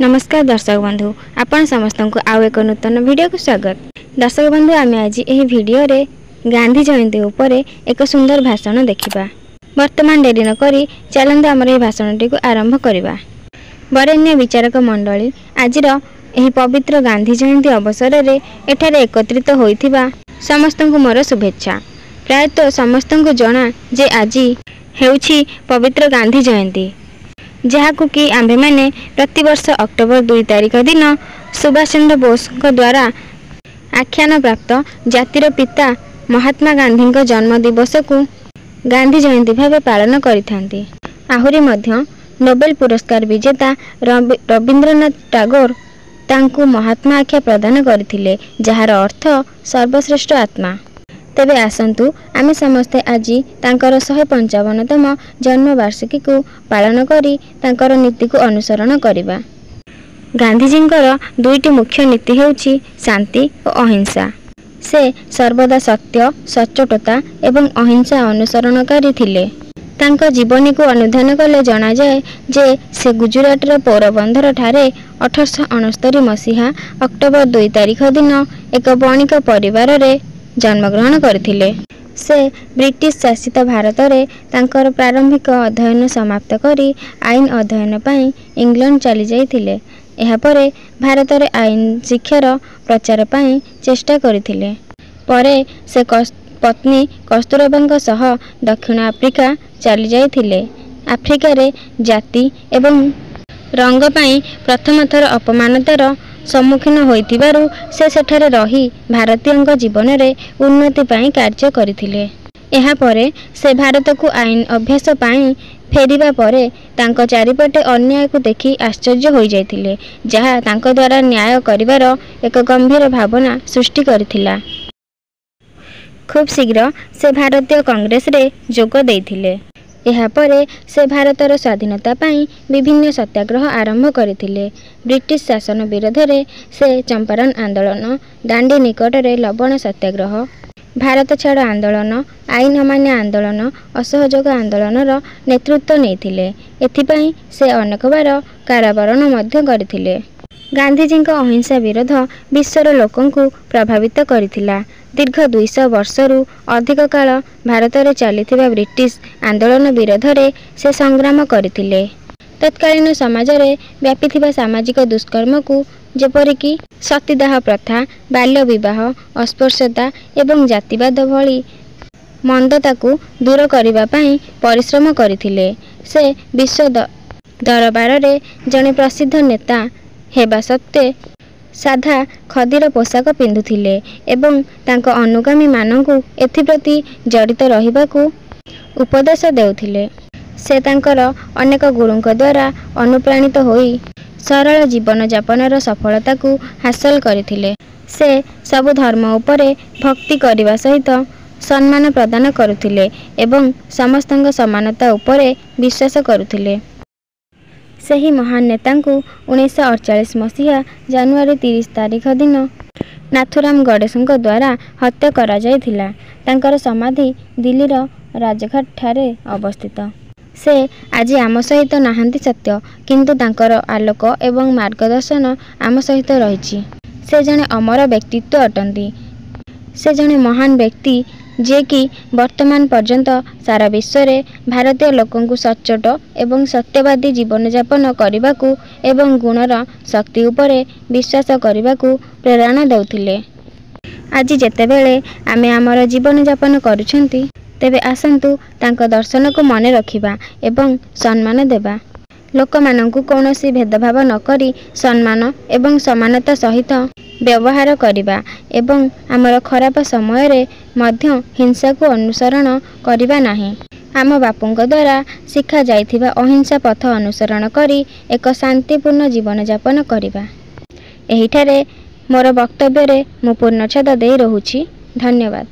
नमस्कार दर्शक बंधु आपण समस्त को आउ एक नूतन वीडियो को स्वागत। दर्शक बंधु आम आज यह वीडियो रे गांधी जयंती उपरे एक सुंदर भाषण देखिबा। वर्तमान डेरी न करी चलंतु आमर यह भाषणटी को आरंभ करिबा। वरेण्य विचारक मंडली आजिर यह पवित्र गांधी जयंती अवसर रे एठारे एकत्रित होइथिबा समस्त को मोर शुभेच्छा। प्रायतः समस्त को जना जे आज हेउछि पवित्र गांधी जयंती, जहाकु कि आम्भे माने प्रतिवर्ष अक्टोबर 2 तारिख दिन सुभाष चंद्र बोस द्वारा आख्यान प्राप्त जातिर पिता महात्मा गांधी जन्म दिवस को गांधी जयंती भाव पालन करिथांती। आहुरी मध्य नोबेल पुरस्कार विजेता रवींद्रनाथ टैगोर तांकु महात्मा आख्या प्रदान करथिले, जार अर्थ सर्वश्रेष्ठ आत्मा। तेबे आसंतु आमे समस्ते आज तांकर 155तम जन्मवार्षिकी को पालन करी तांकर नीति को अनुसरण करिबा। गांधीजींकर दुईटी मुख्य नीति हेउछि शांति और अहिंसा। से सर्वदा सत्य, सच्चोटता एवं अहिंसा अनुसरणकारी थिले। तांको जीवनी को अनुधान कले जना जाए जे से गुजरातर पोरबंदर ठारे 1869 मसीहा अक्टोबर 2 तारिख दिन एक बणिक परिवार रे जन्मग्रहण करथिले। से ब्रिटिश शासित भारत रे तांकर प्रारंभिक अध्ययन समाप्त करी आईन अध्ययन पाई इंग्लैंड चली जाइथिले। एहा परे भारत रे आईन शिक्षार प्रचार पाई चेष्टा करथिले। परे से पत्नी कस्तूरबांक सह दक्षिण आफ्रिका चली जाइथिले। आफ्रिका रे जाति एवं रंग पाई प्रथम थर अपमानतार सम्मुखीन होइतिबारु से सेठारे रही भारतीय जीवन रे उन्नति पाई कार्य करथिले। एहा परे से भारत को आईन अभ्यास पाई फेरिबा परे तांको चारिपटे अन्याय को देखि आश्चर्य होई जाइथिले, जहा तांको द्वारा न्याय करिवार एक गंभीर भावना सृष्टि करथिला। खूब शीघ्र से भारतीय कांग्रेस रे जोग देइथिले। एहा परे से भारतर स्वाधीनता पाई विभिन्न सत्याग्रह आरंभ करथिले। ब्रिटिश शासन विरोध रे से चंपारण आंदोलन, दांडी निकट रे लवण सत्याग्रह, भारत छाड़ आंदोलन, आईन अमान्य आंदोलन, असहयोग आंदोलन नेतृत्व नेथिले। एथिपाई से अनेक बार कारावरण मध्य करथिले। गांधीजी अहिंसा विरोध विश्वर लोकं को प्रभावित करथिला। दीर्घ 200 वर्षरु अधिक काल भारत रे चलीथिबा ब्रिटिश आंदोलन विरोध रे से संग्राम करथिले। तत्कालीन समाज रे व्यापीथिबा सामाजिक दुष्कर्म को जेपरिकी सतीदाह प्रथा, बाल्य विवाह, अस्पृश्यता एवं जातिवाद भली मंदता को दूर करिबा पाई परिश्रम करथिले। से विश्व दरबार रे जने प्रसिद्ध नेता हेबा सत्ते साधा खदीर पोशाक पिंधुथिले एवं तांको अनुगामी मानकु एथिप्रति जड़ित रहिबाकु उपदेश देउथिले। से तांकर अनेक गुरुंक द्वारा अनुप्राणित होई सरल जीवन यापनर सफलता को हासिल करथिले। से सबु धर्म उपरे भक्ति करिबा सहित सम्मान प्रदान करुथिले एवं समस्तंग समानता उपरे विश्वास करुथिले। सही महान नेता को 1948 मसीहा जनवरी 30 तारिख दिन नाथुराम गणेशों द्वारा हत्या करा जायथिला। तांकर समाधि दिल्लीर राजघाट ठारे अवस्थित। से आज आम सहित नाहांती सत्य, किंतु तांकर आलोक एवं मार्गदर्शन आम सहित रहिछि। से जने अमर व्यक्तित्व अटंती। से जने महान व्यक्ति जे कि वर्तमान पर्यंत सारा विश्व रे भारतीय लोकों को सच्चोट एवं सत्यवादी जीवन यापन करने एवं गुणर शक्ति उपरे विश्वास करने प्रेरणा देउथिले। आज जेतेबेले आमे आमर जीवन यापन करूछंती, तेबे आसंतु तांको दर्शन को मने रखिबा एवं सम्मान देबा। लोकमानंकु कौनसी भेदभाव न करी सम्मान एवं समानता सहित व्यवहार करिबा एवं आमर खराब समय रे मध्य हिंसा को अनुसरण करिबा नाही। आम बापुंक द्वारा शिखा जाइथिबा अहिंसा पथ अनुसरण करी एक शांतिपूर्ण जीवन यापन करिबा। एहिठारे मोर वक्तव्य रे मु पूर्णछेद देई रहुछि। धन्यवाद।